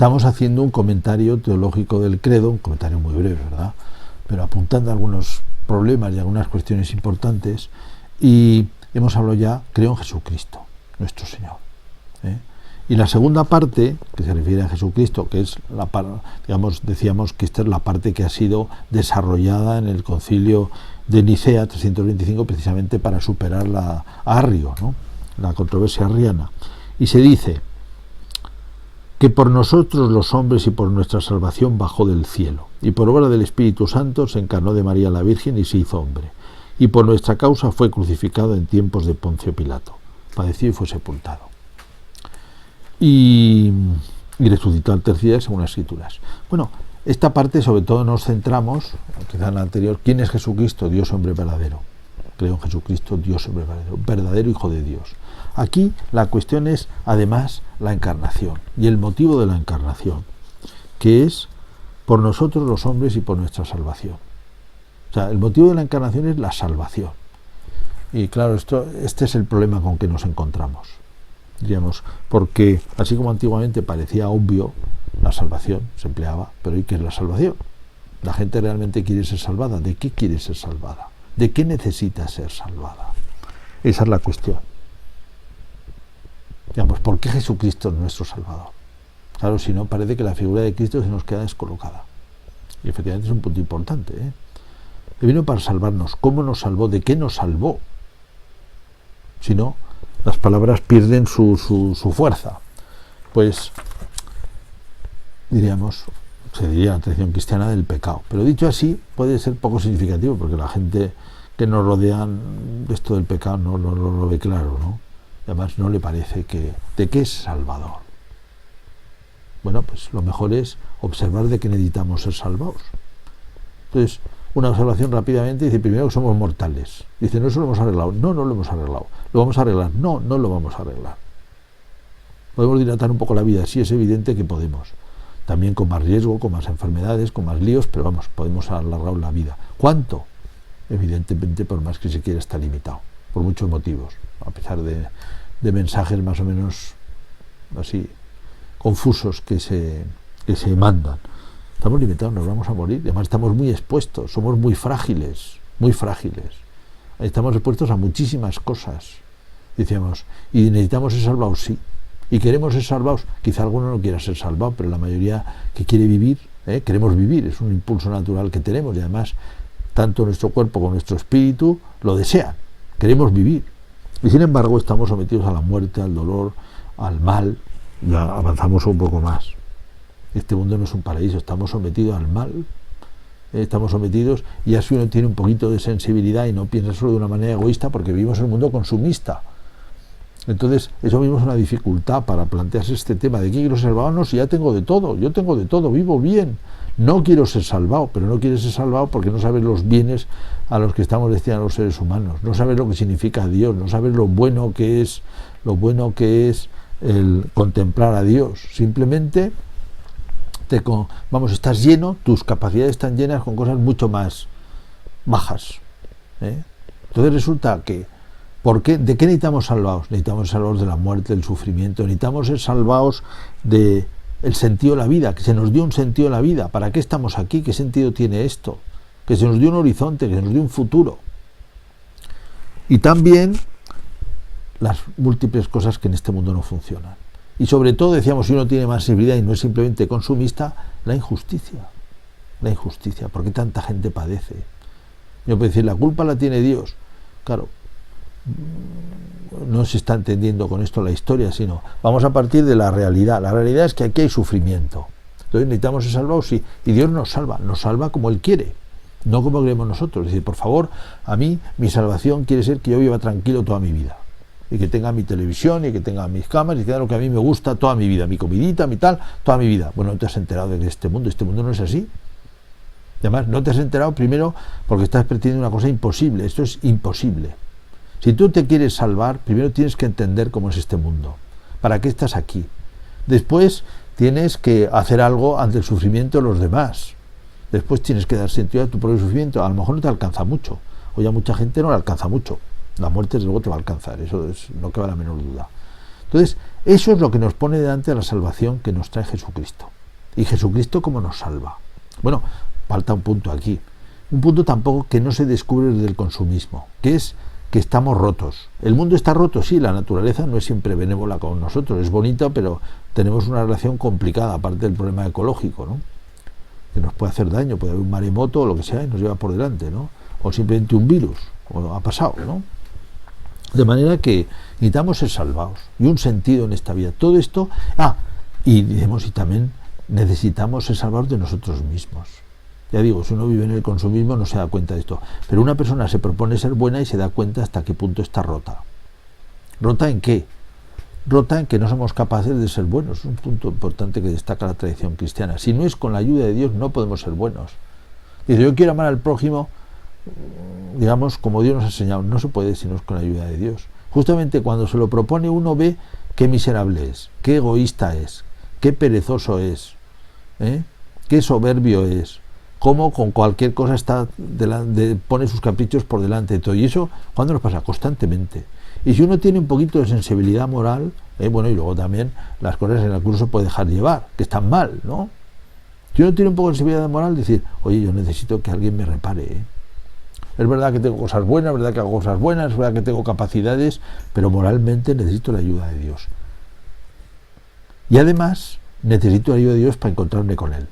Estamos haciendo un comentario teológico del credo, un comentario muy breve, ¿verdad? Pero apuntando algunos problemas y algunas cuestiones importantes, y hemos hablado ya, creo en Jesucristo, nuestro Señor. Y la segunda parte, que se refiere a Jesucristo, que es la digamos, decíamos que esta es la parte que ha sido desarrollada en el concilio de Nicea 325, precisamente para superar a Arrio, ¿no? La controversia arriana. Y se dice que por nosotros los hombres y por nuestra salvación bajó del cielo, y por obra del Espíritu Santo se encarnó de María la Virgen y se hizo hombre, y por nuestra causa fue crucificado en tiempos de Poncio Pilato, padeció y fue sepultado, y resucitó al tercer día según las Escrituras. Bueno, esta parte sobre todo nos centramos, quizá en la anterior, ¿quién es Jesucristo? Dios hombre verdadero. Creo en Jesucristo, Dios hombre verdadero, verdadero Hijo de Dios. Aquí la cuestión es, además, la encarnación y el motivo de la encarnación, que es por nosotros los hombres y por nuestra salvación. O sea, el motivo de la encarnación es la salvación. Y claro, este es el problema con que nos encontramos, diríamos, porque así como antiguamente parecía obvio, la salvación se empleaba, pero ¿y qué es la salvación? La gente realmente quiere ser salvada. ¿De qué quiere ser salvada? ¿De qué necesita ser salvada? Esa es la cuestión. Digamos, ¿por qué Jesucristo es nuestro Salvador? Claro, si no, parece que la figura de Cristo se nos queda descolocada. Y efectivamente es un punto importante, ¿eh? Él vino para salvarnos. ¿Cómo nos salvó? ¿De qué nos salvó? Si no, las palabras pierden su fuerza. Pues, diríamos, se diría la tradición cristiana del pecado. Pero dicho así, puede ser poco significativo, porque la gente que nos rodean esto del pecado no lo ve claro, ¿no? Además no le parece que... ¿De qué es Salvador? Bueno, pues lo mejor es observar de qué necesitamos ser salvados. Entonces, una observación rápidamente dice, primero que somos mortales. Dice, no, eso lo hemos arreglado. No, no lo hemos arreglado. ¿Lo vamos a arreglar? No, no lo vamos a arreglar. Podemos dilatar un poco la vida, sí, es evidente que podemos. También con más riesgo, con más enfermedades, con más líos, pero vamos, podemos alargar la vida. ¿Cuánto? Evidentemente, por más que se quiera, está limitado, por muchos motivos, a pesar de mensajes más o menos así confusos que se mandan. Estamos limitados, nos vamos a morir, además estamos muy expuestos, somos muy frágiles, estamos expuestos a muchísimas cosas, decíamos, y necesitamos ser salvados, sí, y queremos ser salvados, quizá alguno no quiera ser salvado, pero la mayoría que quiere vivir, queremos vivir, es un impulso natural que tenemos, y además tanto nuestro cuerpo como nuestro espíritu lo desean, queremos vivir. Y sin embargo estamos sometidos a la muerte, al dolor, al mal. Ya avanzamos un poco más. Este mundo no es un paraíso, estamos sometidos al mal. Estamos sometidos, y así uno tiene un poquito de sensibilidad y no piensa solo de una manera egoísta, porque vivimos en un mundo consumista. Entonces, eso mismo es una dificultad para plantearse este tema de que quiero ser salvado. No, si ya tengo de todo, yo tengo de todo, vivo bien. No quiero ser salvado, pero no quieres ser salvado porque no sabes los bienes a los que estamos destinados los seres humanos, no sabes lo que significa Dios, no sabes lo bueno que es el contemplar a Dios. Simplemente estás lleno, tus capacidades están llenas con cosas mucho más bajas. Entonces resulta que, ¿de qué necesitamos salvados? Necesitamos ser salvados de la muerte, del sufrimiento, necesitamos ser salvados de el sentido de la vida, que se nos dio un sentido de la vida. ¿Para qué estamos aquí? ¿Qué sentido tiene esto? Que se nos dio un horizonte, que se nos dio un futuro. Y también las múltiples cosas que en este mundo no funcionan. Y sobre todo, decíamos, si uno tiene más sensibilidad y no es simplemente consumista, la injusticia. La injusticia. ¿Por qué tanta gente padece? Yo puedo decir, la culpa la tiene Dios. Claro, no se está entendiendo con esto la historia, sino vamos a partir de la realidad. La realidad es que aquí hay sufrimiento. Entonces necesitamos ser salvados, sí. Y Dios nos salva como Él quiere, no como queremos nosotros. Es decir, por favor, a mí mi salvación quiere ser que yo viva tranquilo toda mi vida, y que tenga mi televisión, y que tenga mis cámaras, y que tenga lo que a mí me gusta toda mi vida, mi comidita, mi tal, toda mi vida. Bueno, no te has enterado de este mundo no es así. Además, no te has enterado primero porque estás pretendiendo una cosa imposible. Esto es imposible. Si tú te quieres salvar, primero tienes que entender cómo es este mundo. ¿Para qué estás aquí? Después tienes que hacer algo ante el sufrimiento de los demás. Después tienes que dar sentido a tu propio sufrimiento. A lo mejor no te alcanza mucho. O ya mucha gente no le alcanza mucho. La muerte desde luego te va a alcanzar. Eso es, no cabe la menor duda. Entonces, eso es lo que nos pone delante de la salvación que nos trae Jesucristo. ¿Y Jesucristo cómo nos salva? Bueno, falta un punto aquí. Un punto tampoco que no se descubre desde el consumismo, que es que estamos rotos. El mundo está roto, sí, la naturaleza no es siempre benévola con nosotros, es bonita, pero tenemos una relación complicada, aparte del problema ecológico, ¿no? Que nos puede hacer daño, puede haber un maremoto o lo que sea y nos lleva por delante, ¿no? O simplemente un virus, o ha pasado, ¿no? De manera que necesitamos ser salvados y un sentido en esta vida. Todo esto, y digamos, y también necesitamos ser salvados de nosotros mismos. Ya digo, si uno vive en el consumismo no se da cuenta de esto, pero una persona se propone ser buena y se da cuenta hasta qué punto está rota. ¿Rota en qué? Rota en que no somos capaces de ser buenos. Es un punto importante que destaca la tradición cristiana. Si no es con la ayuda de Dios, no podemos ser buenos. Dice, yo quiero amar al prójimo, digamos, como Dios nos ha enseñado. No se puede si no es con la ayuda de Dios. Justamente cuando se lo propone uno ve qué miserable es, qué egoísta es, qué perezoso es, qué soberbio es, cómo con cualquier cosa pone sus caprichos por delante de todo. Y eso, ¿cuándo nos pasa? Constantemente. Y si uno tiene un poquito de sensibilidad moral, bueno, y luego también las cosas en el curso puede dejar llevar, que están mal, ¿no? Si uno tiene un poco de sensibilidad moral, decir, oye, yo necesito que alguien me repare, Es verdad que tengo cosas buenas, es verdad que hago cosas buenas, es verdad que tengo capacidades, pero moralmente necesito la ayuda de Dios. Y además, necesito la ayuda de Dios para encontrarme con Él.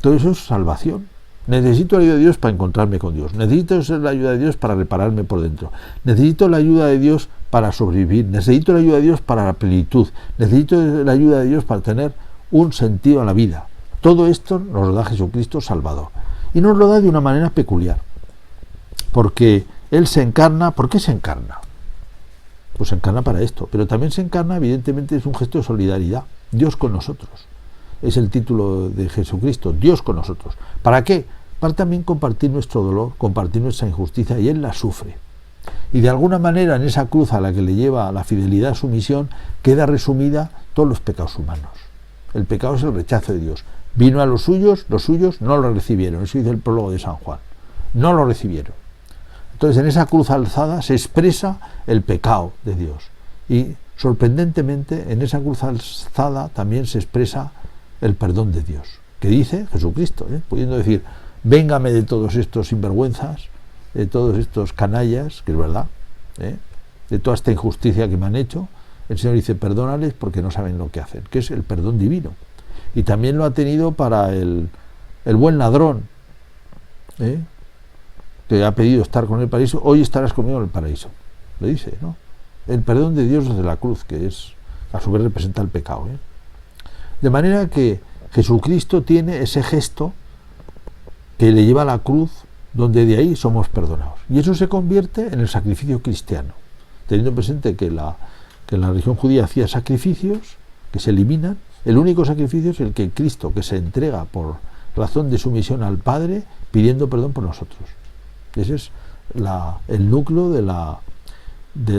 Todo eso es salvación. Necesito la ayuda de Dios para encontrarme con Dios. Necesito la ayuda de Dios para repararme por dentro. Necesito la ayuda de Dios para sobrevivir. Necesito la ayuda de Dios para la plenitud. Necesito la ayuda de Dios para tener un sentido a la vida. Todo esto nos lo da Jesucristo Salvador. Y nos lo da de una manera peculiar. Porque Él se encarna. ¿Por qué se encarna? Pues se encarna para esto. Pero también se encarna, evidentemente, es un gesto de solidaridad. Dios con nosotros. Es el título de Jesucristo, Dios con nosotros. ¿Para qué? Para también compartir nuestro dolor, compartir nuestra injusticia, y Él la sufre. Y de alguna manera en esa cruz a la que le lleva la fidelidad a su misión, queda resumida todos los pecados humanos. El pecado es el rechazo de Dios. Vino a los suyos no lo recibieron. Eso dice el prólogo de San Juan. No lo recibieron. Entonces en esa cruz alzada se expresa el pecado de Dios. Y sorprendentemente en esa cruz alzada también se expresa el perdón de Dios, que dice Jesucristo, pudiendo decir, véngame de todos estos sinvergüenzas, de todos estos canallas, que es verdad, de toda esta injusticia que me han hecho, el Señor dice, perdónales porque no saben lo que hacen, que es el perdón divino. Y también lo ha tenido para el buen ladrón, que ha pedido estar con el paraíso, hoy estarás conmigo en el paraíso, le dice, ¿no? El perdón de Dios desde la cruz, que es, a su vez representa el pecado, De manera que Jesucristo tiene ese gesto que le lleva a la cruz, donde de ahí somos perdonados. Y eso se convierte en el sacrificio cristiano, teniendo presente que la religión judía hacía sacrificios que se eliminan. El único sacrificio es el que Cristo, que se entrega por razón de su misión al Padre, pidiendo perdón por nosotros. Ese es el núcleo de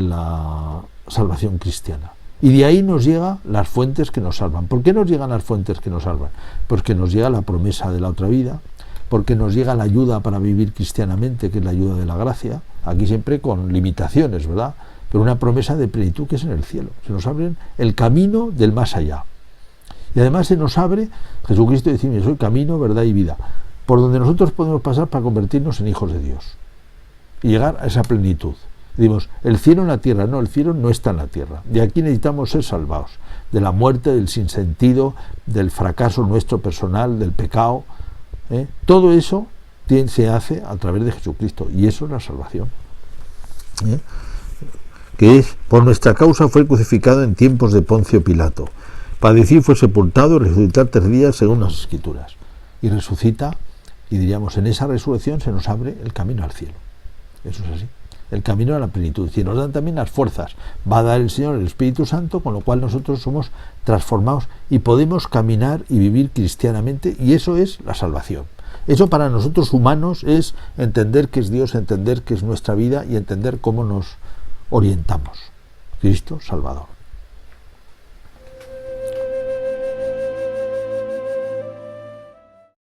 la salvación cristiana. Y de ahí nos llegan las fuentes que nos salvan. ¿Por qué nos llegan las fuentes que nos salvan? Porque nos llega la promesa de la otra vida, porque nos llega la ayuda para vivir cristianamente, que es la ayuda de la gracia, aquí siempre con limitaciones, ¿verdad? Pero una promesa de plenitud que es en el cielo. Se nos abre el camino del más allá. Y además se nos abre, Jesucristo dice, yo soy camino, verdad y vida, por donde nosotros podemos pasar para convertirnos en hijos de Dios y llegar a esa plenitud. Decimos, el cielo en la tierra, no, el cielo no está en la tierra. De aquí necesitamos ser salvados, de la muerte, del sinsentido, del fracaso nuestro personal, del pecado. Todo eso se hace a través de Jesucristo, y eso es la salvación. Que es, por nuestra causa fue crucificado en tiempos de Poncio Pilato. Padeció y fue sepultado y resucitar 3 días según las Escrituras. Y resucita, y diríamos, en esa resurrección se nos abre el camino al cielo. Eso es así. El camino a la plenitud, y nos dan también las fuerzas. Va a dar el Señor el Espíritu Santo, con lo cual nosotros somos transformados y podemos caminar y vivir cristianamente, y eso es la salvación. Eso para nosotros humanos es entender que es Dios, entender que es nuestra vida y entender cómo nos orientamos. Cristo Salvador.